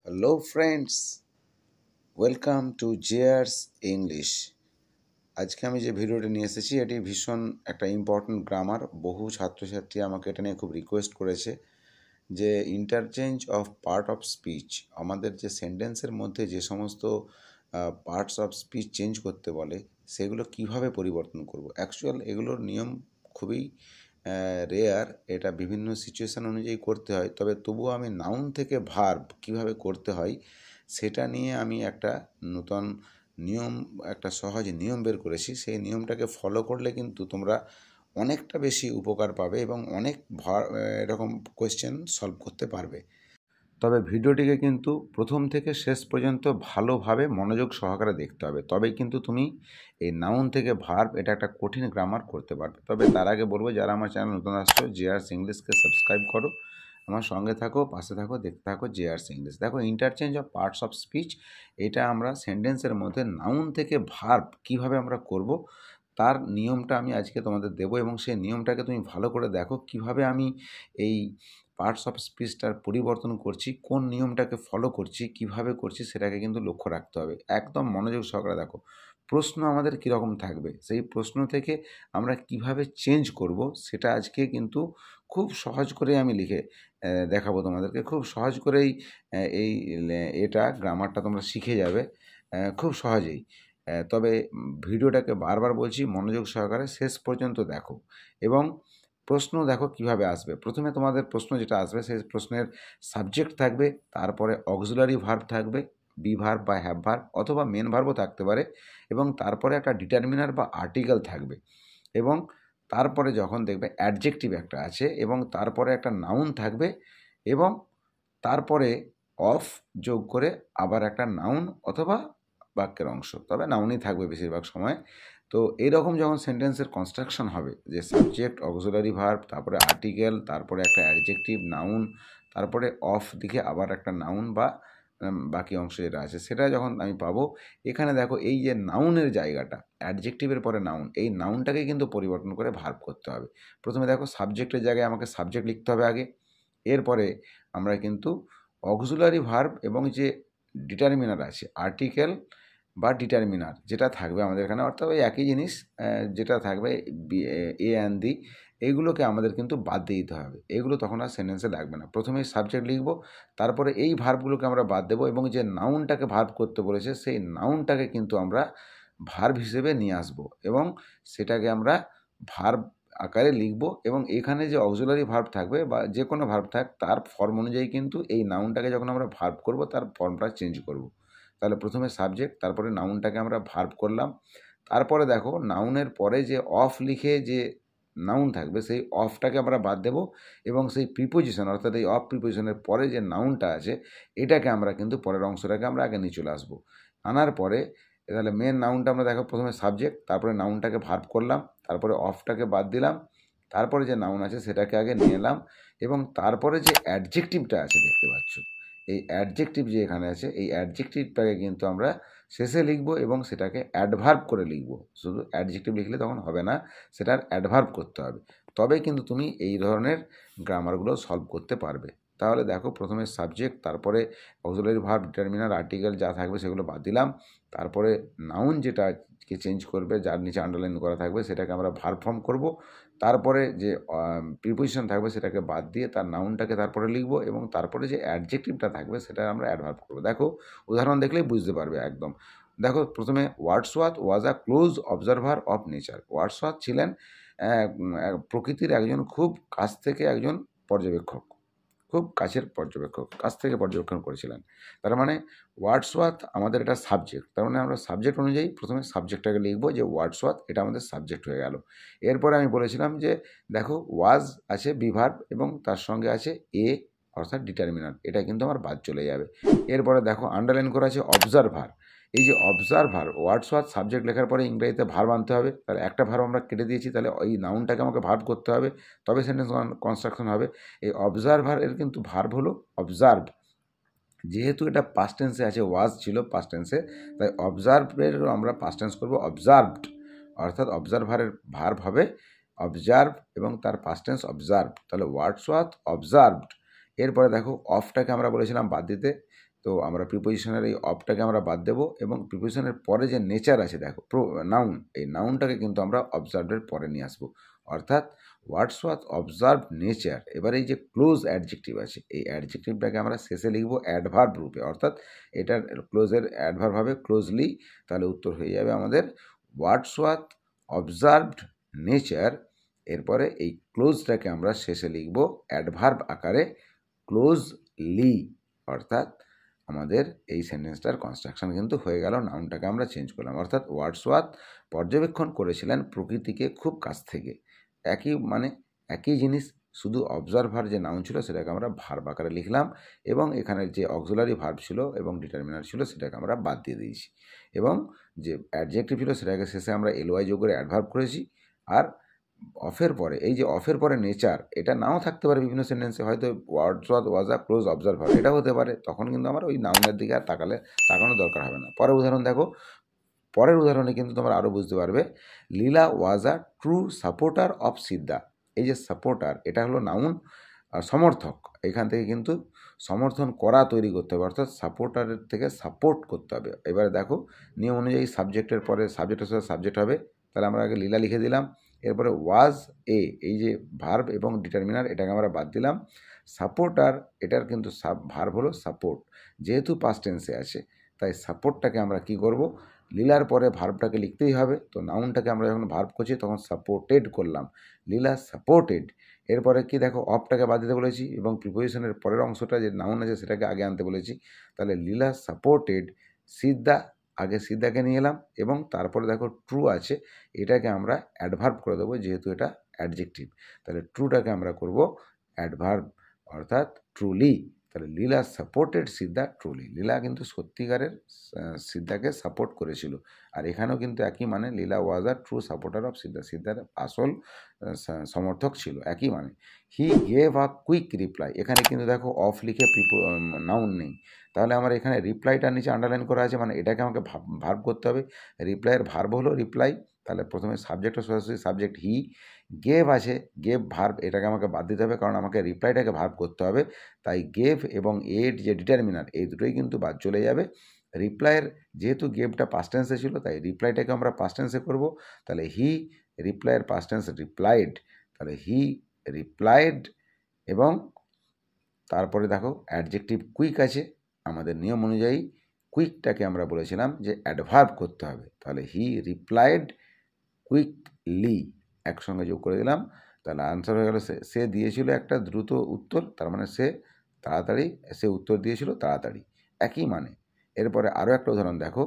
Hello friends, welcome to জেয়ার্স English. আজকে আমি যে ভিডিওটা নিয়ে এসেছি এটি ভীষণ একটা ইম্পর্ট্যান্ট গ্রামার। বহু ছাত্রছাত্রী আমাকে এটা নিয়ে খুব রিকোয়েস্ট করেছে যে interchange of part of speech, আমাদের যে সেন্টেন্সের মধ্যে যে সমস্ত পার্টস অফ স্পিচ চেঞ্জ করতে বলে সেগুলো কিভাবে পরিবর্তন করব। অ্যাকচুয়াল এগুলোর নিয়ম খুবই রেয়ার, এটা বিভিন্ন সিচুয়েশান অনুযায়ী করতে হয়। তবে তবুও আমি নাউন থেকে ভার্ব কিভাবে করতে হয় সেটা নিয়ে আমি একটা নূতন নিয়ম, একটা সহজ নিয়ম বের করেছি। সেই নিয়মটাকে ফলো করলে কিন্তু তোমরা অনেকটা বেশি উপকার পাবে এবং অনেক এরকম কোয়েশ্চেন সলভ করতে পারবে। তবে ভিডিওটিকে কিন্তু প্রথম থেকে শেষ পর্যন্ত ভালোভাবে মনোযোগ সহকারে দেখতে হবে, তবেই কিন্তু তুমি এই নাউন থেকে ভার্ব এটা একটা কঠিন গ্রামার করতে পারবে। তবে তার আগে বলবো, যারা আমার চ্যানেল নতুন আসছো, জেআরস ইংলিশকে সাবস্ক্রাইব করো, আমার সঙ্গে থাকো, পাশে থাকো, দেখতে থাকো জেআরস ইংলিশ। দেখো, interchange of parts of speech, এটা আমরা সেন্টেন্সের মধ্যে নাউন থেকে ভার্ব কিভাবে আমরা করব তার নিয়মটা আমি আজকে তোমাদের দেবো, এবং সেই নিয়মটাকে তুমি ভালো করে দেখো কিভাবে আমি এই পার্টস অফ স্পিচটার পরিবর্তন করছি, কোন নিয়মটাকে ফলো করছি, কিভাবে করছি সেটাকে কিন্তু লক্ষ্য রাখতে হবে। একদম মনোযোগ সহকারে দেখো। প্রশ্ন আমাদের কীরকম থাকবে, সেই প্রশ্ন থেকে আমরা কিভাবে চেঞ্জ করব সেটা আজকে কিন্তু খুব সহজ করে আমি লিখে দেখাবো তোমাদেরকে। খুব সহজ করেই এই এটা গ্রামারটা তোমরা শিখে যাবে খুব সহজেই। তবে ভিডিওটাকে বারবার বলছি, মনোযোগ সহকারে শেষ পর্যন্ত দেখো। এবং প্রশ্ন দেখো কিভাবে আসবে। প্রথমে তোমাদের প্রশ্ন যেটা আসবে সেই প্রশ্নের সাবজেক্ট থাকবে, তারপরে অক্সিলারি ভার্ব থাকবে, বি ভার্ব বা হ্যাভ ভার্ব, অথবা মেন ভার্বও থাকতে পারে, এবং তারপরে একটা ডিটারমিনার বা আর্টিকেল থাকবে, এবং তারপরে যখন দেখবে অ্যাডজেক্টিভ একটা আছে, এবং তারপরে একটা নাউন থাকবে, এবং তারপরে অফ যোগ করে আবার একটা নাউন অথবা বাক্যের অংশ, তবে নাউনই থাকবে বেশিরভাগ সময়। তো এইরকম যখন সেন্টেন্সের কনস্ট্রাকশন হবে, যে সাবজেক্ট, অক্সিলারি ভার্ব, তারপরে আর্টিকেল, তারপরে একটা অ্যাডজেক্টিভ, নাউন, তারপরে অফ দিকে আবার একটা নাউন বা বাকি অংশ যেটা আছে সেটা যখন আমি পাবো, এখানে দেখো এই যে নাউনের জায়গাটা, অ্যাডজেক্টিভের পরে নাউন, এই নাউনটাকে কিন্তু পরিবর্তন করে ভার্ব করতে হবে। প্রথমে দেখো সাবজেক্টের জায়গায় আমাকে সাবজেক্ট লিখতে হবে আগে, এরপরে আমরা কিন্তু অক্সিলারি ভার্ব এবং যে ডিটারমিনার আছে, আর্টিকেল বা ডিটারমিনার যেটা থাকবে আমাদের এখানে, অর্থাৎ ওই একই জিনিস যেটা থাকবে এ অ্যান্ড দি, এইগুলোকে আমাদের কিন্তু বাদ দিয়ে দিতে হবে। এগুলো তখন আর সেন্টেন্সে লাগবে না। প্রথমেই সাবজেক্ট লিখব, তারপরে এই ভার্বগুলোকে আমরা বাদ দেবো, এবং যে নাউনটাকে ভার্ব করতে বলেছে সেই নাউনটাকে কিন্তু আমরা ভার্ব হিসেবে নিয়ে আসবো, এবং সেটাকে আমরা ভার্ব আকারে লিখব। এবং এখানে যে অক্সিলারি ভার্ব থাকবে বা যে কোনো ভার্ব থাক, তার ফর্ম অনুযায়ী কিন্তু এই নাউনটাকে যখন আমরা ভার্ব করব তার ফর্মটা চেঞ্জ করব। তাহলে প্রথমে সাবজেক্ট, তারপরে নাউনটাকে আমরা ভার্ব করলাম, তারপরে দেখো নাউনের পরে যে অফ লিখে যে নাউন থাকবে সেই অফটাকে আমরা বাদ দেব, এবং সেই প্রিপোজিশন, অর্থাৎ এই অফ প্রিপোজিশনের পরে যে নাউনটা আছে এটাকে আমরা কিন্তু পরের অংশটাকে আমরা আগে নিয়ে চলে আসবো। আনার পরে তাহলে মেন নাউনটা আমরা দেখো প্রথমে সাবজেক্ট, তারপরে নাউনটাকে ভার্ব করলাম, তারপরে অফটাকে বাদ দিলাম, তারপরে যে নাউন আছে সেটাকে আগে নিয়ে এলাম, এবং তারপরে যে অ্যাডজেক্টিভটা আছে দেখতে পাচ্ছ, এই অ্যাডজেক্টিভ যে এখানে আছে এই অ্যাডজেক্টিভটাকে কিন্তু আমরা শেষে লিখব, এবং সেটাকে অ্যাডভার্ব করে লিখব। শুধু অ্যাডজেক্টিভ লিখলে তখন হবে না, সেটার অ্যাডভার্ব করতে হবে, তবে কিন্তু তুমি এই ধরনের গ্রামারগুলো সলভ করতে পারবে। তাহলে দেখো, প্রথমে সাবজেক্ট, তারপরে অক্সিলারি ভার্ব, ডিটারমিনার, আর্টিকেল যা থাকবে সেগুলো বাদ দিলাম, তারপরে নাউন যেটাকে চেঞ্জ করবে, যার নিচে আন্ডারলাইন করা থাকবে সেটাকে আমরা ভার্ব ফর্ম করব, তারপরে যে প্রিপোজিশন থাকবে সেটাকে বাদ দিয়ে তার নাউনটাকে তারপরে লিখব, এবং তারপরে যে অ্যাডজেক্টিভটা থাকবে সেটা আমরা অ্যাডভার্ব করব। দেখো, উদাহরণ দেখলেই বুঝতে পারবে একদম। দেখো, প্রথমে Wordsworth was a close observer of nature. Wordsworth ছিলেন প্রকৃতির একজন খুব কাছ থেকে একজন পর্যবেক্ষক, খুব কাছের পর্যবেক্ষক, কাছ থেকে পর্যবেক্ষণ করেছিলেন। তার মানে ওয়ার্ডসওয়ার্থ আমাদের এটা সাবজেক্ট, তার মানে আমরা সাবজেক্ট অনুযায়ী প্রথমে সাবজেক্টটাকে লিখব, যে ওয়ার্ডসওয়ার্থ এটা আমাদের সাবজেক্ট হয়ে গেল। এরপরে আমি বলেছিলাম যে দেখো, ওয়াজ আছে বিভার্ব, এবং তার সঙ্গে আছে এ অর্থাৎ ডিটারমিনার, এটা কিন্তু আমার বাদ চলে যাবে। এরপরে দেখো আন্ডারলাইন করা আছে অবজারভার। এই যে অবজারভার, ওয়ার্ডসওয়ার্থ সাবজেক্ট লেখার পরে ইংরেজিতে ভার্ব আনতে হবে, তাহলে একটা ভার্ব আমরা কেটে দিয়েছি, তাহলে ওই নাউনটাকে আমাকে ভার্ব করতে হবে, তবে সেন্টেন্স কনস্ট্রাকশন হবে। এই অবজারভার এর কিন্তু ভার্ব হলো অবজার্ভ, যেহেতু এটা পাস্ট টেন্সে আছে, ওয়াজ ছিল পাস্ট টেন্সে, তাই অবজার্ভের আমরা পাস্ট টেন্স করবো অবজার্ভড, অর্থাৎ অবজারভারের ভার্ব হবে অবজার্ভ, এবং তার পাস্ট টেন্স অবজার্ভ, তাহলে ওয়ার্ডসওয়ার্থ অবজার্ভড। এরপরে দেখো, অফটাকে আমরা বলেছিলাম বাদ দিতে, তো আমরা প্রিপোজিশনের এই অফটাকে আমরা বাদ দেবো এবং প্রিপোজিশনের পরে যে নেচার আছে দেখো নাউন, এই নাউনটাকে কিন্তু আমরা অবজার্ভের পরে নিয়ে আসবো। অর্থাৎ ওয়ার্ডসওয়ার্থ অবজার্ভ নেচার। এবার এই যে ক্লোজ অ্যাডজেক্টিভ আছে, এই অ্যাডজেক্টিভটাকে আমরা শেষে লিখবো অ্যাডভার্ব রূপে, অর্থাৎ এটার ক্লোজের অ্যাডভার্ব হবে ক্লোজলি। তাহলে উত্তর হয়ে যাবে আমাদের ওয়ার্ডসওয়ার্থ অবজার্ভড নেচার। এরপরে এই ক্লোজটাকে আমরা শেষে লিখবো অ্যাডভার্ব আকারে ক্লোজলি। অর্থাৎ আমাদের এই সেন্টেন্সটার কনস্ট্রাকশন কিন্তু হয়ে গেল, নাউনটাকে আমরা চেঞ্জ করলাম। অর্থাৎ ওয়ার্ডসওয়ার্থ পর্যবেক্ষণ করেছিলেন প্রকৃতিকে খুব কাছ থেকে। একই জিনিস, শুধু অবজারভার যে নাউন ছিল সেটাকে আমরা ভার্ব আকারে লিখলাম এবং এখানে যে অক্সিলারি ভার্ব ছিল এবং ডিটারমিনার ছিল সেটাকে আমরা বাদ দিয়ে দিয়েছি এবং যে অ্যাডজেক্টিভ ছিল সেটাকে শেষে আমরা এলওয়াই যোগ করে অ্যাডভার্ব করেছি। আর অফের পরে এই যে অফের পরে নেচার, এটা নাও থাকতে পারে বিভিন্ন সেন্টেন্সে, হয়তো ওয়ার্ডসওয়ার্থ ওয়াজ আ ক্লোজ অবজারভার এটা হতে পারে, তখন কিন্তু আমার ওই নাউনের দিকে আর তাকানোর দরকার হবে না। পরের উদাহরণ দেখো, পরের উদাহরণে কিন্তু তোমরা আরও বুঝতে পারবে। লীলা ওয়াজ আ ট্রু সাপোর্টার অফ সিদ্ধা। এই যে সাপোর্টার, এটা হলো নাউন, সমর্থক। এখান থেকে কিন্তু সমর্থন করা তৈরি করতে হবে, অর্থাৎ সাপোর্টারের থেকে সাপোর্ট করতে হবে। এবারে দেখো নিয়ম অনুযায়ী সাবজেক্টের পরে সাবজেক্টের সাথে সাবজেক্ট হবে, তাহলে আমরা আগে লীলা লিখে দিলাম। এরপরে ওয়াজ এই যে ভার্ব এবং ডিটারমিনার এটাকে আমরা বাদ দিলাম। সাপোর্টার, এটার কিন্তু ভার্ব হলো সাপোর্ট, যেহেতু পাস্ট টেন্সে আছে তাই সাপোর্টটাকে আমরা কি করব, লীলার পরে ভার্বটাকে লিখতেই হবে। তো নাউনটাকে আমরা যখন ভার্ব করছি তখন সাপোর্টেড করলাম, লীলা সাপোর্টেড। এরপরে কি দেখো অফটাকে বাদ দিতে বলেছি এবং প্রিপোজিশনের পরের অংশটা যে নাউন আছে সেটাকে আগে আনতে বলেছি। তাহলে লীলা সাপোর্টেড সিদ্ধা, আগে সিদ্ধাকে নিয়ে এলাম এবং তারপরে দেখো ট্রু আছে, এটাকে আমরা অ্যাডভার্ব করে দেবো যেহেতু এটা অ্যাডজেক্টিভ। তাহলে ট্রুটাকে আমরা করব অ্যাডভার্ব, অর্থাৎ ট্রুলি। তাহলে লীলা সাপোর্টেড সিদ্ধা ট্রুলি, লীলা কিন্তু সত্যিকারের সিদ্ধাকে সাপোর্ট করেছিল। আর এখানেও কিন্তু একই মানে, লীলা ওয়াজ আ ট্রু সাপোর্টার অফ সিদ্ধা, সিদ্ধার আসল সমর্থক ছিল, একই মানে। He gave a quick reply, এখানে কিন্তু দেখো অফ লিখে নাউন নেই, তাহলে আমার এখানে রিপ্লাইটার নিচে আন্ডারলাইন করা আছে, মানে এটাকে আমাকে ভার্ব করতে হবে। রিপ্লাইয়ের ভার্ব হলো রিপ্লাই, তাহলে প্রথমে সাবজেক্টও সরাসরি সাবজেক্ট হি, গেভ আছে গেভ ভার্ব, এটাকে আমাকে বাদ দিতে হবে কারণ আমাকে রিপ্লাইটাকে ভার্ব করতে হবে। তাই গেভ এবং এড যে ডিটারমিনার এই দুটোই কিন্তু বাদ চলে যাবে। রিপ্লাইয়ের যেহেতু গেভটা পাস্ট টেন্সে ছিল তাই রিপ্লাইটাকে আমরা পাস্ট টেন্সে করব। তাহলে হি, রিপ্লাইয়ের পাস্ট টেন্স রিপ্লাইড, তাহলে হি রিপ্লাইড। এবং তারপরে দেখো অ্যাডজেক্টিভ কুইক আছে, আমাদের নিয়ম অনুযায়ী কুইকটাকে আমরা বলেছিলাম যে অ্যাডভার্ব করতে হবে, তাহলে হি রিপ্লাইড কুইকলি একসঙ্গে যোগ করে দিলাম। তাহলে আনসার হয়ে গেল সে দিয়েছিল একটা দ্রুত উত্তর, তার মানে সে উত্তর দিয়েছিল তাড়াতাড়ি, একই মানে। এরপরে আরও একটা উদাহরণ দেখো,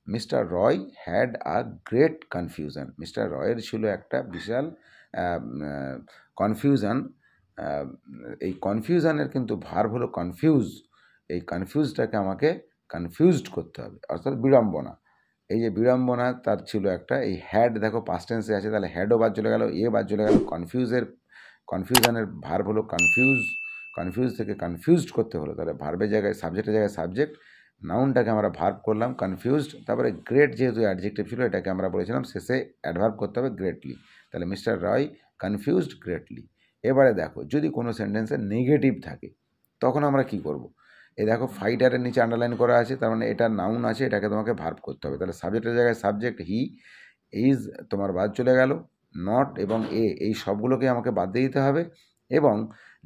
mister Roy had a great confusion. Mister রয়ের ছিল একটা বিশাল কনফিউশন। এই কনফিউশনের কিন্তু ভার্ব হলো কনফিউজ, এই কনফিউজটাকে আমাকে কনফিউজড করতে হবে, অর্থাৎ বিড়ম্বনা। এই যে বিড়ম্বনা তার ছিল একটা, এই হ্যাড দেখো পাস্ট টেন্সে আছে, তাহলে হ্যাডও বাদ চলে গেল, বাদ চলে গেল। কনফিউশনের ভার্ব হলো কনফিউজ থেকে কনফিউজড করতে হলো, তাহলে ভার্বের জায়গায় সাবজেক্টের জায়গায় সাবজেক্ট, নাউনটাকে আমরা ভার্ব করলাম কনফিউজড। তারপরে গ্রেট যেহেতু অ্যাডজেক্টিভ ছিল এটাকে আমরা বলেছিলাম শেষে অ্যাডভার্ব করতে হবে গ্রেটলি, তাহলে মিস্টার রয় কনফিউজড গ্রেটলি। এবারে দেখো যদি কোনো সেন্টেন্সে নেগেটিভ থাকে তখন আমরা কি করব, এই দেখো ফাইটারের নিচে আন্ডারলাইন করা আছে, তার মানে এটা নাউন আছে, এটাকে তোমাকে ভার্ব করতে হবে। তাহলে সাবজেক্টের জায়গায় সাবজেক্ট হি, ইজ তোমার বাদ চলে গেল, নট এবং এই সবগুলোকে আমাকে বাদ দিয়ে দিতে হবে। এবং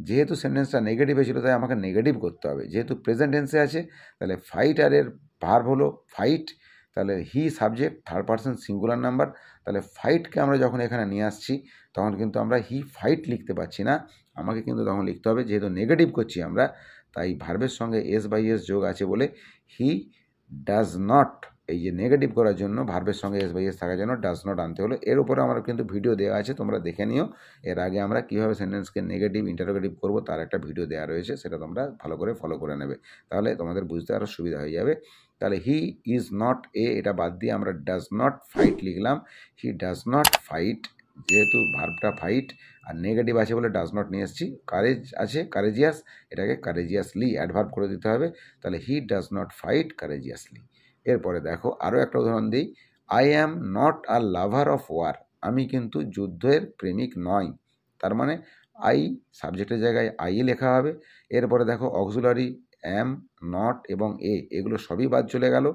যেহেতু সেন্টেন্সটা নেগেটিভে ছিল তাই আমাকে নেগেটিভ করতে হবে, যেহেতু প্রেজেন্ট টেন্সে আছে তাহলে ফাইটারের ভার্ব হলো ফাইট, তাহলে he subject third person singular number, তাহলে ফাইটকে আমরা যখন এখানে নিয়ে আসছি তখন কিন্তু আমরা হি ফাইট লিখতে পারছি না, আমাকে কিন্তু তখন লিখতে হবে, যেহেতু নেগেটিভ করছি আমরা তাই ভার্বের সঙ্গে এস যোগ আছে বলে হি ডাজ নট, এই যে নেগেটিভ করার জন্য ভার্বের সঙ্গে এস থাকার জন্য ডাজ নট আনতে হলো। এর উপরে আমার কিন্তু ভিডিও দেওয়া আছে, তোমরা দেখে নিও। এর আগে আমরা কীভাবে সেন্টেন্সকে নেগেটিভ ইন্টারোগেটিভ করবো তার একটা ভিডিও দেওয়া রয়েছে, সেটা তোমরা ভালো করে ফলো করে নেবে, তাহলে তোমাদের বুঝতে আরও সুবিধা হয়ে যাবে। তাহলে হি ইজ নট এটা বাদ দিয়ে আমরা ডাজ নট ফাইট লিখলাম, হি ডাজ নট ফাইট, যেহেতু ভার্বটা ফাইট আর নেগেটিভ আছে বলে ডাজ নট নিয়ে এসেছি। কারেজ আছে কারেজিয়াস, এটাকে কারেজিয়াসলি অ্যাডভার্ব করে দিতে হবে, তাহলে he does not fight courageously. এরপরে দেখো আরও একটা উদাহরণ দিই, I am not a lover of war, আমি কিন্তু যুদ্ধের প্রেমিক নয়, তার মানে আই সাবজেক্টের জায়গায় আই লেখা হবে। এরপরে দেখো অক্সিলারি অ্যাম, নট এবং এগুলো সবই বাদ চলে গেল।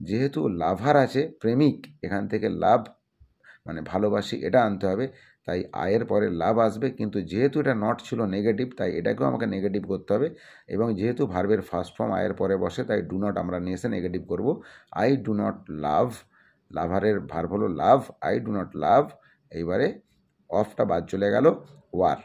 যেহেতু লাভার আছে, প্রেমিক, এখান থেকে লাভ মানে ভালোবাসি এটা আনতে হবে, তাই আয়ের পরে লাভ আসবে। কিন্তু যেহেতু এটা নট ছিল নেগেটিভ, তাই এটাকেও আমাকে নেগেটিভ করতে হবে। এবং যেহেতু ভার্বের ফার্স্ট ফর্ম আয়ের পরে বসে, তাই ডু নট আমরা নিয়ে এসে নেগেটিভ করব। আই ডু নট লাভ, লাভারের ভার্ব হলো love, I do not love. এইবারে অফটা বাদ চলে গেল, ওয়ার।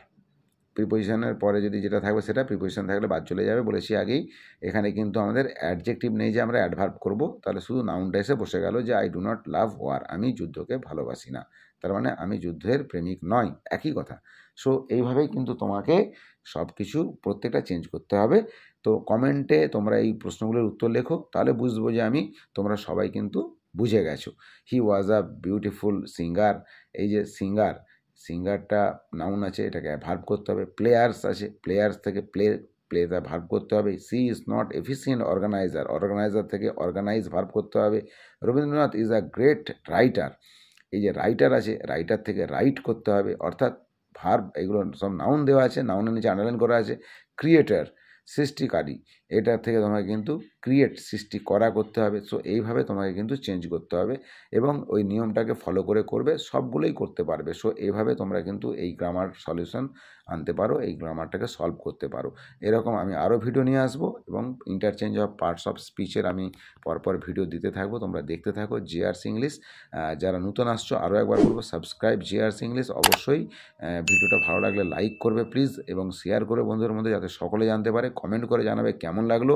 প্রিপোজিশনের পরে যদি যেটা থাকবে সেটা, প্রিপোজিশন থাকলে বাদ চলে যাবে, বলেছি আগেই। এখানে কিন্তু আমাদের অ্যাডজেক্টিভ নেই যে আমরা অ্যাডভার্ব করব, তাহলে শুধু নাউনটা এসে বসে গেল যে I do not love war, আমি যুদ্ধকে ভালোবাসি না, তার মানে আমি যুদ্ধের প্রেমিক নই, একই কথা। সো এইভাবেই কিন্তু তোমাকে সব কিছু প্রত্যেকটা চেঞ্জ করতে হবে। তো কমেন্টে তোমরা এই প্রশ্নগুলোর উত্তর লেখো, তাহলে বুঝবো যে তোমরা সবাই কিন্তু বুঝে গেছো। হি ওয়াজ আ বিউটিফুল সিঙ্গার, এই যে সিঙ্গার, সিঙ্গারটা নাউন আছে, এটাকে ভার্ব করতে হবে। প্লেয়ার্স আছে, প্লেয়ার্স থেকে প্লেটা ভার্ব করতে হবে। She is not efficient organizer, organizer থেকে অর্গানাইজ ভার্ব করতে হবে। Rabindranath is a great writer, এই যে রাইটার আছে, রাইটার থেকে রাইট করতে হবে, অর্থাৎ ভার্ব, এগুলো সব নাউন দেওয়া আছে, নাউনের নিচে আন্ডারলাইন করা আছে। ক্রিয়েটার, সৃষ্টিকারী, এটার থেকে তোমাকে কিন্তু ক্রিয়েট, সৃষ্টি করা করতে হবে। সো এইভাবে তোমাকে কিন্তু চেঞ্জ করতে হবে এবং ওই নিয়মটাকে ফলো করে করবে, সবগুলোই করতে পারবে। সো এইভাবে তোমরা কিন্তু এই গ্রামার সলিউশন আনতে পারো, এই গ্রামারটাকে সলভ করতে পারো। এরকম আমি আরও ভিডিও নিয়ে আসবো এবং ইন্টারচেঞ্জ অফ পার্টস অফ স্পিচের আমি পরপর ভিডিও দিতে থাকবো, তোমরা দেখতে থাকো জেআরস ইংলিশ। যারা নতুন আসছো আরও একবার বলবো, সাবস্ক্রাইব জেআরস ইংলিশ। অবশ্যই ভিডিওটা ভালো লাগলে লাইক করবে প্লিজ, এবং শেয়ার করে বন্ধুদের মধ্যে, যাতে সকলে জানতে পারে। কমেন্ট করে জানাবে কেমন লাগলো।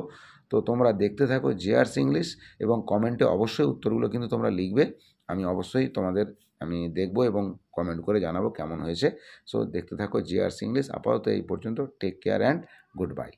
তো তোমরা দেখতে থাকো জেআরস ইংলিশ, এবং কমেন্টে অবশ্যই উত্তরগুলো কিন্তু তোমরা লিখবে, আমি অবশ্যই আমি দেখবো এবং কমেন্ট করে জানাবো কেমন হয়েছে। সো দেখতে থাকো জেআরস ইংলিশ। আপাতত এই পর্যন্ত, take care and good bye.